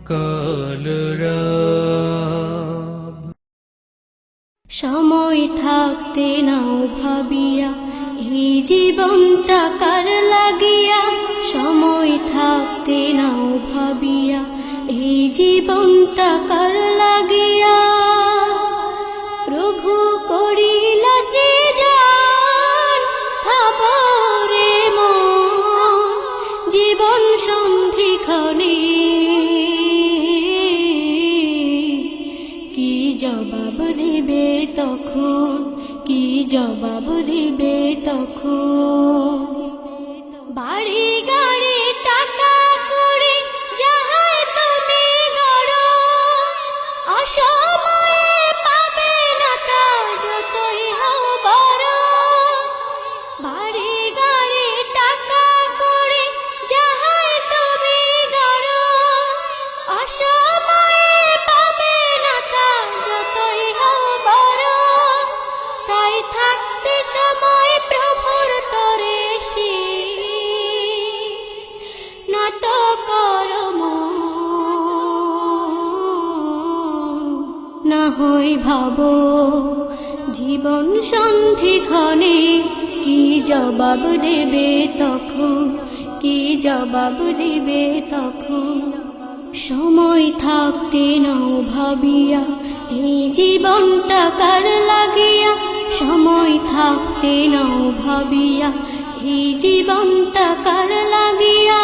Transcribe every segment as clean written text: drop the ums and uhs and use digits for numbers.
কালরাব সময় থাকতে নাও ভাবিয়া এই জীবনটা কার লাগিয়া, সময় থাকতে নাও ভাবিয়া এই জীবনটা কার লাগিয়া। প্রভু করিলা সৃজন ভাবরে মন, জীবন সন্ধিক্ষণে কি জবাব দিবে তখন, কি জবাব দিবে তখন। বাড়ি গাড়ি টাকা করে যাহাই তুমি গড়ো, অসময়ে পাবে না তা যতই হও বড়। বাড়ি গাড়ি টাকা করে যাহাই তুমি গড়ো, অসময়ে পাবে না তা যতই হও বড়। তাই থাকতে সময় প্রভুর তরে নত করো মন, না হয় ভাবো জীবন সন্ধিক্ষণে কি জবাব দেবে তখন, কি জবাব দিবে তখন। সময় থাকতে নাও ভাবিয়া এই জীবনটা কার লাগিয়া, সময় থাকতে নাও ভাবিয়া এই জীবনটা কার লাগিয়া।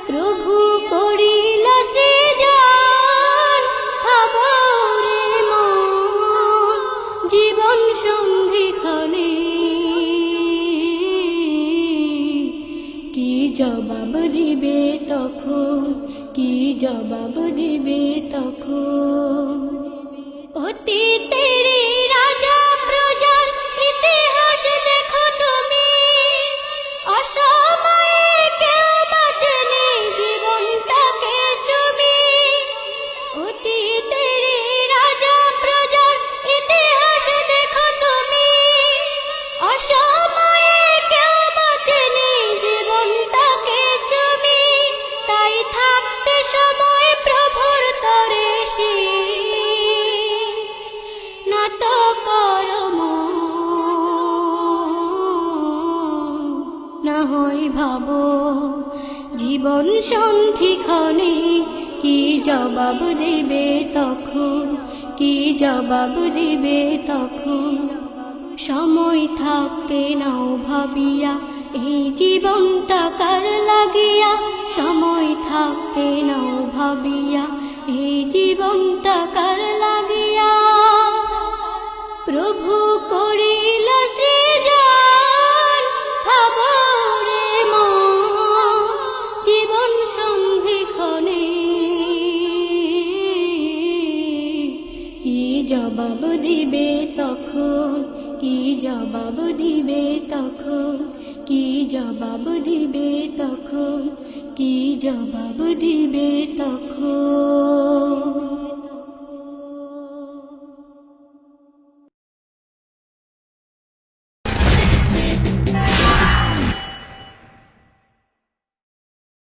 প্রভু করিলা সৃজন ভাবরে মন, জীবন সন্ধিক্ষণে কি জবাব দিবে তখন, কি জবাব দিবে তখন। অতীতের রাজা প্রজার ইতিহাস দেখো তুমি, অসময়ে কেউ বাঁচেনি জীবনটাকে চুমি। অতীতের রাজা প্রজার ইতিহাস দেখো তুমি, অসময়ে কেউ বাঁচেনি জীবনটাকে চুমি। তাই থাকতে সময় প্রভুর তরে নত করো মন, না হয় ভাবো জীবন সন্ধিক্ষণে কি জবাব দিবে তখন, কি জবাব দিবে তখন। সময় থাকতে নাও ভাবিয়া এই জীবনটা কার লাগিয়া, সময় থাকতে নাও ভাবিয়া এই জীবনটা কার লাগিয়া। প্রভু করিলা সৃজন ভাবরে মন, জীবন সন্ধিক্ষণে কি জবাব দিবে তখন, কি জবাব দিবে তখন, কি জবাব দিবে তখন, কি জবাব দিবে তখন।